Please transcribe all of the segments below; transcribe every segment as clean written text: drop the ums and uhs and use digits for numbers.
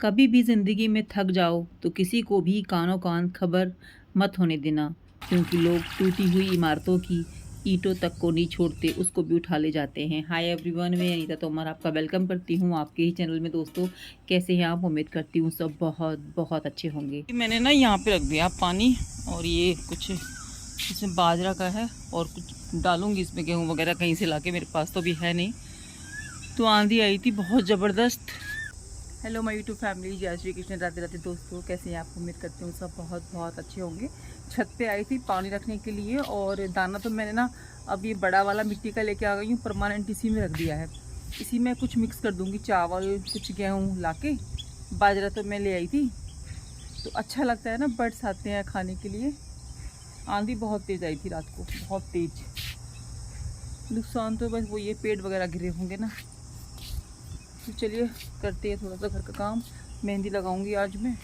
कभी भी ज़िंदगी में थक जाओ तो किसी को भी कानो कान खबर मत होने देना, क्योंकि लोग टूटी हुई इमारतों की ईंटों तक को नहीं छोड़ते, उसको भी उठा ले जाते हैं। हाय एवरीवन, मैं अनीता तोमर आपका वेलकम करती हूँ आपके ही चैनल में। दोस्तों, कैसे हैं आप? उम्मीद करती हूँ सब बहुत बहुत अच्छे होंगे। मैंने ना यहाँ पे रख दिया पानी, और ये कुछ इसमें बाजरा का है और कुछ डालूंगी इसमें, गेहूँ वगैरह कहीं से लाके, मेरे पास तो अभी है नहीं। तो आंधी आई थी बहुत ज़बरदस्त। हेलो माय यूट्यूब फैमिली, जय श्री कृष्ण, राधे राधे। दोस्तों, कैसे हैं आप? उम्मीद करती हूँ सब बहुत बहुत अच्छे होंगे। छत पे आई थी पानी रखने के लिए, और दाना तो मैंने ना अब ये बड़ा वाला मिट्टी का लेके आ गई हूँ, परमानेंट इसी में रख दिया है। इसी में कुछ मिक्स कर दूँगी, चावल कुछ गेहूँ लाके। बाजरा तो मैं ले आई थी, तो अच्छा लगता है ना, बर्ड्स आते हैं खाने के लिए। आंधी बहुत तेज़ आई थी रात को, बहुत तेज़। नुकसान तो बस वो ये पेड़ वगैरह गिरे होंगे ना। तो चलिए करते हैं थोड़ा सा घर का काम। मेहंदी लगाऊंगी आज मैं।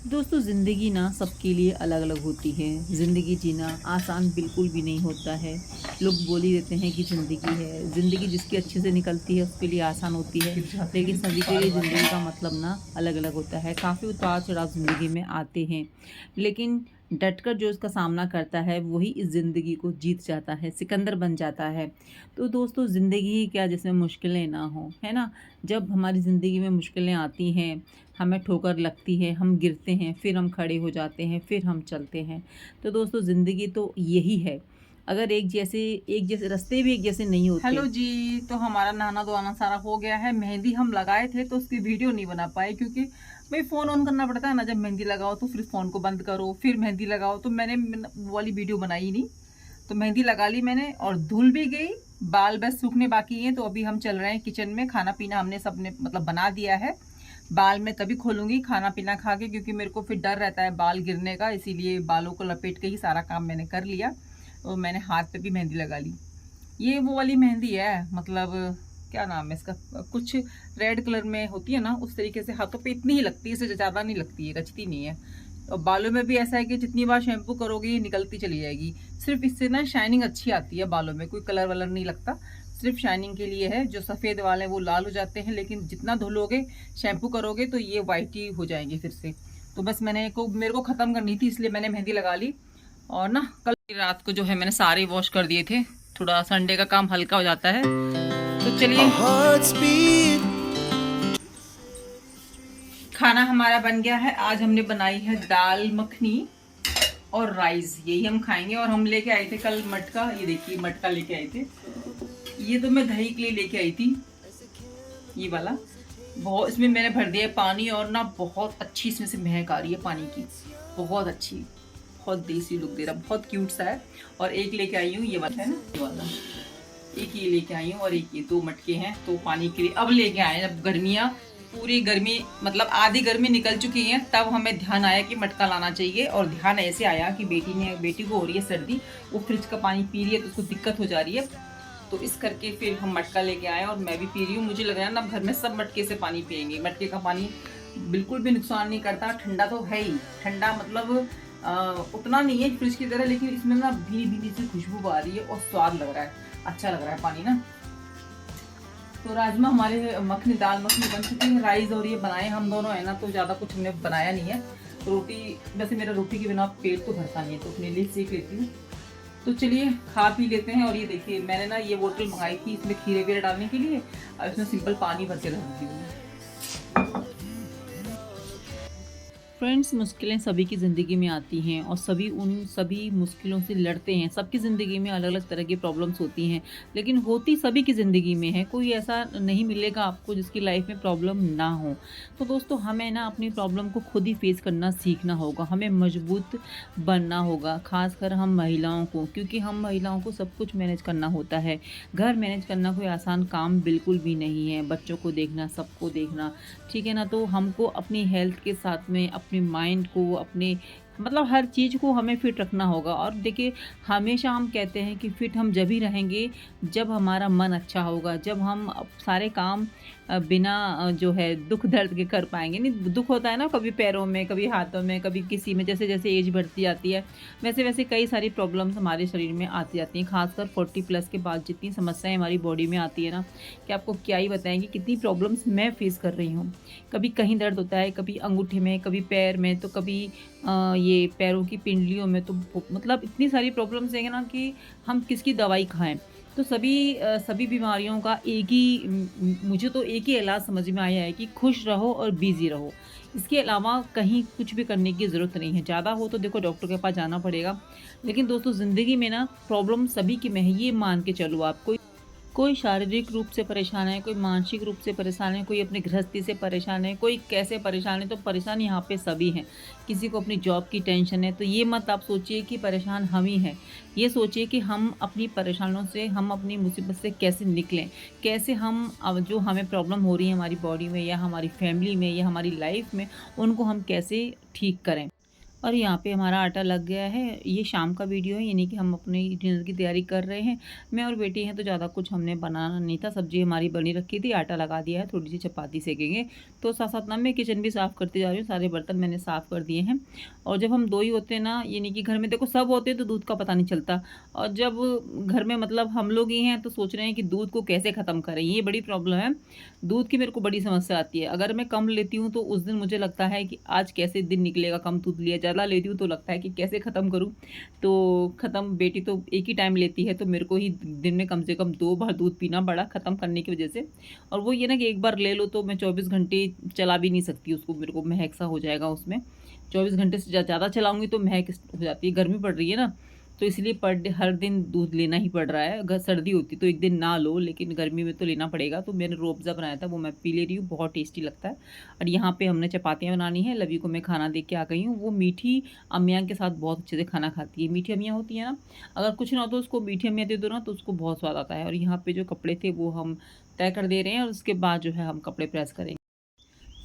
दोस्तों, ज़िंदगी ना सबके लिए अलग अलग होती है। ज़िंदगी जीना आसान बिल्कुल भी नहीं होता है। लोग बोल ही देते हैं कि ज़िंदगी है, ज़िंदगी जिसकी अच्छे से निकलती है उसके लिए आसान होती है, लेकिन सभी के लिए ज़िंदगी का मतलब ना अलग अलग होता है। काफ़ी उतार चढ़ाव ज़िंदगी में आते हैं, लेकिन डटकर जो इसका सामना करता है वही इस ज़िंदगी को जीत जाता है, सिकंदर बन जाता है। तो दोस्तों, ज़िंदगी ही क्या जिसमें मुश्किलें ना हो, है ना। जब हमारी ज़िंदगी में मुश्किलें आती हैं, हमें ठोकर लगती है, हम गिरते हैं, फिर हम खड़े हो जाते हैं, फिर हम चलते हैं। तो दोस्तों, ज़िंदगी तो यही है। अगर एक जैसे रास्ते भी एक जैसे नहीं होते। हेलो जी, तो हमारा नहाना धोना सारा हो गया है। मेहंदी हम लगाए थे तो उसकी वीडियो नहीं बना पाए, क्योंकि भाई फ़ोन ऑन करना पड़ता है ना। जब मेहंदी लगाओ तो फिर फ़ोन को बंद करो, फिर मेहंदी लगाओ, तो मैंने वो वाली वीडियो बनाई नहीं। तो मेहंदी लगा ली मैंने, और धुल भी गई। बाल बस सूखने बाकी हैं। तो अभी हम चल रहे हैं किचन में। खाना पीना हमने सबने मतलब बना दिया है। बाल मैं तभी खोलूंगी खाना पीना खा के, क्योंकि मेरे को फिर डर रहता है बाल गिरने का, इसीलिए बालों को लपेट के ही सारा काम मैंने कर लिया। और मैंने हाथ पे भी मेहंदी लगा ली। ये वो वाली मेहंदी है, मतलब क्या नाम है इसका, कुछ रेड कलर में होती है ना, उस तरीके से हाथों पे इतनी ही लगती है, इससे ज़्यादा नहीं लगती है, रचती नहीं है। और बालों में भी ऐसा है कि जितनी बार शैम्पू करोगे ये निकलती चली जाएगी। सिर्फ इससे ना शाइनिंग अच्छी आती है बालों में, कोई कलर वलर नहीं लगता, सिर्फ शाइनिंग के लिए है। जो सफ़ेद वाले वो लाल हो जाते हैं, लेकिन जितना धुलोगे शैम्पू करोगे तो ये वाइट ही हो जाएंगे फिर से। तो बस मेरे को ख़त्म करनी थी, इसलिए मैंने मेहंदी लगा ली। और ना कल रात को जो है मैंने सारे वॉश कर दिए थे, थोड़ा संडे का काम हल्का हो जाता है। तो चलिए, खाना हमारा बन गया है। आज हमने बनाई है दाल मखनी और राइस, यही हम खाएंगे। और हम लेके आए थे कल मटका, ये देखिए मटका लेके आए थे। ये तो मैं दही के लिए लेके आई थी, ये वाला। बहुत इसमें मैंने भर दिया पानी, और ना बहुत अच्छी इसमें से महक आ रही है पानी की, बहुत अच्छी, बहुत देसी लुक दे रहा, बहुत क्यूट सा है। और एक लेके आई हूँ, ये वाला है ना, ये वाला एक ये लेके आई हूँ, और एक ये, दो मटके हैं। तो पानी के लिए अब लेके आए, जब गर्मियाँ पूरी गर्मी मतलब आधी गर्मी निकल चुकी है, तब हमें ध्यान आया कि मटका लाना चाहिए। और ध्यान ऐसे आया कि बेटी को हो रही है सर्दी, वो फ्रिज का पानी पी रही है तो उसको दिक्कत हो जा रही है। तो इस करके फिर हम मटका लेके आए, और मैं भी पी रही हूँ। मुझे लग रहा है ना घर में सब मटके से पानी पियेंगे। मटके का पानी बिल्कुल भी नुकसान नहीं करता, ठंडा तो है ही, ठंडा मतलब उतना नहीं है फ्रिज की तरह, लेकिन इसमें ना भीनी भीनी सी खुशबू आ रही है और स्वाद लग रहा है, अच्छा लग रहा है पानी ना। तो राजमा हमारे मखनी, दाल मखनी बन चुकी है। राइस और ये बनाए हम दोनों है ना, तो ज़्यादा कुछ हमने बनाया नहीं है। रोटी, वैसे मेरा रोटी के बिना पेट तो भरता नहीं है, तो अपने लिए सीख लेती हूँ। तो चलिए खा पी लेते हैं। और ये देखिए मैंने ना ये बोतल मंगाई थी इसमें खीरे वीरे डालने के लिए, और इसमें सिंपल पानी भर के रख दी हूँ। फ्रेंड्स, मुश्किलें सभी की ज़िंदगी में आती हैं, और सभी मुश्किलों से लड़ते हैं। सबकी ज़िंदगी में अलग अलग तरह की प्रॉब्लम्स होती हैं, लेकिन होती सभी की ज़िंदगी में है। कोई ऐसा नहीं मिलेगा आपको जिसकी लाइफ में प्रॉब्लम ना हो। तो दोस्तों, हमें ना अपनी प्रॉब्लम को खुद ही फेस करना सीखना होगा, हमें मजबूत बनना होगा, खासकर हम महिलाओं को, क्योंकि हम महिलाओं को सब कुछ मैनेज करना होता है। घर मैनेज करना कोई आसान काम बिल्कुल भी नहीं है, बच्चों को देखना, सबको देखना, ठीक है ना। तो हमको अपनी हेल्थ के साथ में अपने माइंड को, अपने मतलब हर चीज़ को हमें फिट रखना होगा। और देखिए, हमेशा हम कहते हैं कि फिट हम जब ही रहेंगे जब हमारा मन अच्छा होगा, जब हम सारे काम बिना जो है दुख दर्द के कर पाएँगे। नहीं, दुख होता है ना कभी पैरों में, कभी हाथों में, कभी किसी में, जैसे-जैसे एज बढ़ती जाती है, वैसे-वैसे कई सारी प्रॉब्लम्स हमारे शरीर में आती जाती हैं। ख़ासकर 40 प्लस के बाद जितनी समस्याएँ हमारी बॉडी में आती है ना, कि आपको क्या ही बताएँ कि कितनी प्रॉब्लम्स मैं फ़ेस कर रही हूँ। कभी कहीं दर्द होता है, कभी अंगूठे में, कभी पैर में, तो कभी ये पैरों की पिंडलियों में, तो मतलब इतनी सारी प्रॉब्लम्स हैं ना कि हम किसकी दवाई खाएँ। तो सभी बीमारियों का एक ही मुझे तो एक ही इलाज समझ में आया है कि खुश रहो और बिज़ी रहो। इसके अलावा कहीं कुछ भी करने की ज़रूरत नहीं है। ज़्यादा हो तो देखो डॉक्टर के पास जाना पड़ेगा। लेकिन दोस्तों ज़िंदगी में ना प्रॉब्लम सभी की में है, ये मान के चलो आप। कोई शारीरिक रूप से परेशान है, कोई मानसिक रूप से परेशान है, कोई अपनी गृहस्थी से परेशान है, कोई कैसे परेशान है, तो परेशान यहाँ पे सभी हैं। किसी को अपनी जॉब की टेंशन है, तो ये मत आप सोचिए कि परेशान हम ही हैं। ये सोचिए कि हम अपनी परेशानियों से, हम अपनी मुसीबत से कैसे निकलें, कैसे हम अब जो हमें प्रॉब्लम हो रही है हमारी बॉडी में या हमारी फैमिली में या हमारी लाइफ में, उनको हम कैसे ठीक करें। और यहाँ पे हमारा आटा लग गया है। ये शाम का वीडियो है, यानी कि हम अपनी डिनर की तैयारी कर रहे हैं। मैं और बेटी हैं तो ज़्यादा कुछ हमने बनाना नहीं था, सब्ज़ी हमारी बनी रखी थी, आटा लगा दिया है, थोड़ी सी चपाती सेकेंगे। तो साथ-साथ ना मैं किचन भी साफ़ करती जा रही हूँ, सारे बर्तन मैंने साफ़ कर दिए हैं। और जब हम 2 ही होते हैं ना, यानी कि घर में देखो सब होते हैं तो दूध का पता नहीं चलता। और जब घर में मतलब हम लोग ही हैं तो सोच रहे हैं कि दूध को कैसे ख़त्म करें, ये बड़ी प्रॉब्लम है। दूध की मेरे को बड़ी समस्या आती है। अगर मैं कम लेती हूँ तो उस दिन मुझे लगता है कि आज कैसे दिन निकलेगा, कम दूध लिया, ज़्यादा लेती हूँ तो लगता है कि कैसे ख़त्म करूँ। तो ख़त्म बेटी तो एक ही टाइम लेती है, तो मेरे को ही दिन में कम से कम 2 बार दूध पीना पड़ा ख़त्म करने की वज़ह से। और वो ये ना कि एक बार ले लो तो मैं 24 घंटे चला भी नहीं सकती उसको, मेरे को महक सा हो जाएगा उसमें। 24 घंटे से ज़्यादा चलाऊँगी तो महक हो जाती है, गर्मी पड़ रही है ना, तो इसलिए पर डे हर दिन दूध लेना ही पड़ रहा है। अगर सर्दी होती तो एक दिन ना लो, लेकिन गर्मी में तो लेना पड़ेगा। तो मैंने रूह अफ़ज़ा बनाया था, वो मैं पी ले रही हूँ, बहुत टेस्टी लगता है। और यहाँ पे हमने चपातियाँ बनानी है, लवी को मैं खाना दे के आ गई हूँ। वो मीठी अम्मियाँ के साथ बहुत अच्छे से खाना खाती है। मीठी अम्मियाँ होती हैं ना, अगर कुछ ना हो तो उसको मीठी अम्मियाँ दे दो ना, तो उसको बहुत स्वाद आता है। और यहाँ पे जो कपड़े थे वो हम तय कर दे रहे हैं और उसके बाद जो है हम कपड़े प्रेस करेंगे।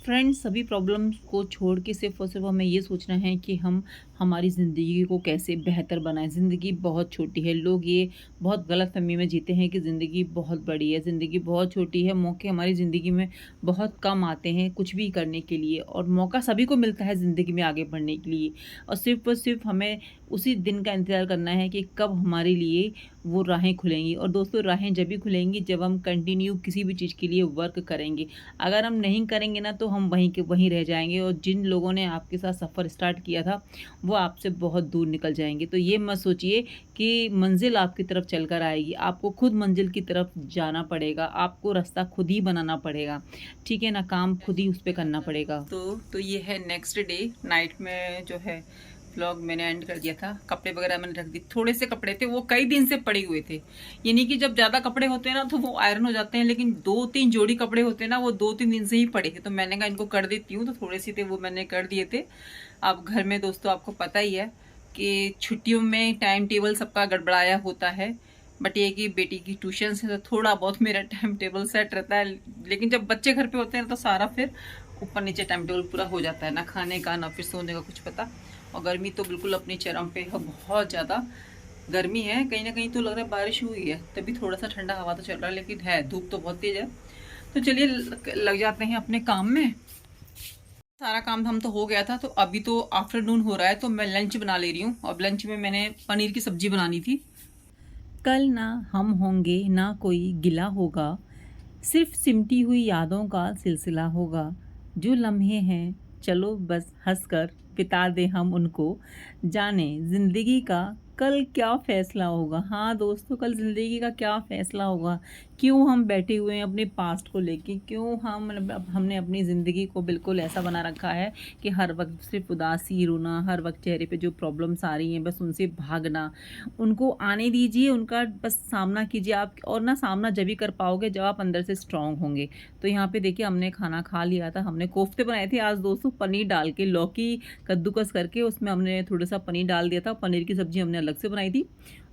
फ्रेंड्स, सभी प्रॉब्लम्स को छोड़ के सिर्फ़ और सिर्फ़ हमें ये सोचना है कि हम हमारी ज़िंदगी को कैसे बेहतर बनाएँ। ज़िंदगी बहुत छोटी है। लोग ये बहुत गलतफ़हमी में जीते हैं कि ज़िंदगी बहुत बड़ी है, ज़िंदगी बहुत छोटी है। मौके हमारी ज़िंदगी में बहुत कम आते हैं कुछ भी करने के लिए, और मौका सभी को मिलता है ज़िंदगी में आगे बढ़ने के लिए। और सिर्फ़ हमें उसी दिन का इंतज़ार करना है कि कब हमारे लिए वो राहें खुलेंगी। और दोस्तों, राहें जभी खुलेंगी जब हम कंटिन्यू किसी भी चीज़ के लिए वर्क करेंगे। अगर हम नहीं करेंगे ना तो हम वहीं के वहीं रह जाएँगे, और जिन लोगों ने आपके साथ सफ़र स्टार्ट किया था, वो आपसे बहुत दूर निकल जाएँगे। तो ये मत सोचिए कि मंज़िल आपकी तरफ चल कर आएगी, आपको खुद मंज़िल की तरफ जाना पड़ेगा, आपको रास्ता खुद ही बनाना पड़ेगा, ठीक है ना? काम खुद ही उस पे करना पड़ेगा। तो ये है नेक्स्ट डे, नाइट में जो है व्लॉग मैंने एंड कर दिया था। कपड़े वगैरह मैंने रख दिए, थोड़े से कपड़े थे, वो कई दिन से पड़े हुए थे। यानी कि जब ज़्यादा कपड़े होते हैं ना तो वो आयरन हो जाते हैं, लेकिन 2-3 जोड़ी कपड़े होते हैं ना, वो 2-3 दिन से ही पड़े थे। तो मैंने कहा इनको कर देती हूँ, तो थोड़े से थे वो मैंने कर दिए थे। अब घर में दोस्तों आपको पता ही है कि छुट्टियों में टाइम टेबल सबका गड़बड़ाया होता है। बट ये कि बेटी की ट्यूशन से तो थोड़ा बहुत मेरा टाइम टेबल सेट रहता है, लेकिन जब बच्चे घर पे होते हैं तो सारा फिर ऊपर नीचे टाइम टेबल पूरा हो जाता है, ना खाने का ना फिर सोने का कुछ पता। और गर्मी तो बिल्कुल अपनी चरम पे है, बहुत ज़्यादा गर्मी है। कहीं ना कहीं तो लग रहा है बारिश हुई है, तभी थोड़ा सा ठंडा हवा तो चल रहा है, लेकिन है धूप तो बहुत तेज है। तो चलिए लग जाते हैं अपने काम में। सारा काम हम तो हो गया था, तो अभी तो आफ्टरनून हो रहा है, तो मैं लंच बना ले रही हूँ। अब लंच में मैंने पनीर की सब्जी बनानी थी। कल ना हम होंगे ना कोई गिला होगा, सिर्फ सिमटी हुई यादों का सिलसिला होगा। जो लम्हे हैं चलो बस हंसकर बिता दे हम उनको, जाने ज़िंदगी का कल क्या फ़ैसला होगा। हाँ दोस्तों, कल ज़िंदगी का क्या फ़ैसला होगा। क्यों हम बैठे हुए हैं अपने पास्ट को लेके, क्यों हम मतलब हमने अपनी ज़िंदगी को बिल्कुल ऐसा बना रखा है कि हर वक्त सिर्फ उदासी, रोना, हर वक्त चेहरे पे जो प्रॉब्लम्स आ रही हैं बस उनसे भागना। उनको आने दीजिए, उनका बस सामना कीजिए आप, और ना सामना जब ही कर पाओगे जब आप अंदर से स्ट्रांग होंगे। तो यहाँ पे देखिए हमने खाना खा लिया था। हमने कोफ्ते बनाए थे आज दोस्तों, पनीर डाल के, लौकी कद्दूकस करके उसमें हमने थोड़ा सा पनीर डाल दिया था। पनीर की सब्ज़ी हमने अलग से बनाई थी,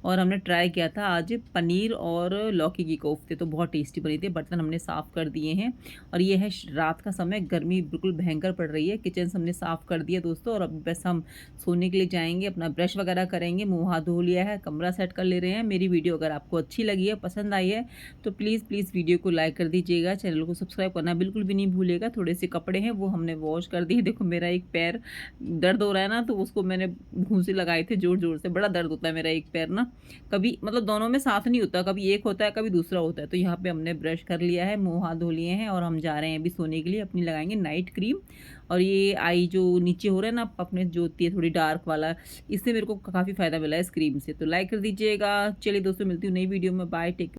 और हमने ट्राई किया था आज पनीर और लौकी की कोफ्ते, तो बहुत टेस्टी बनी थी। बर्तन हमने साफ़ कर दिए हैं और ये है रात का समय, गर्मी बिल्कुल भयंकर पड़ रही है। किचन हमने साफ़ कर दिया दोस्तों और अब बस हम सोने के लिए जाएंगे, अपना ब्रश वगैरह करेंगे, मुँह हाथ धो लिया है, कमरा सेट कर ले रहे हैं। मेरी वीडियो अगर आपको अच्छी लगी है, पसंद आई है, तो प्लीज़ प्लीज़ वीडियो को लाइक कर दीजिएगा, चैनल को सब्सक्राइब करना बिल्कुल भी नहीं भूलिएगा। थोड़े से कपड़े हैं वो हमने वॉश कर दिए। देखो मेरा एक पैर दर्द हो रहा है ना, तो उसको मैंने घूंसे लगाए थे जोर जोर से। बड़ा दर्द होता है मेरा एक पैर ना, कभी मतलब दोनों में साथ नहीं होता, कभी एक होता है कभी दूसरा होता है। तो यहाँ पे हमने ब्रश कर लिया है, मुंह हाथ धो लिए हैं और हम जा रहे हैं अभी सोने के लिए। अपनी लगाएंगे नाइट क्रीम, और ये आई जो नीचे हो रहा है ना अपने, जो होती है थोड़ी डार्क वाला, इससे मेरे को काफ़ी फ़ायदा मिला है इस क्रीम से। तो लाइक कर दीजिएगा। चलिए दोस्तों, मिलती हूँ नई वीडियो में। Bye, take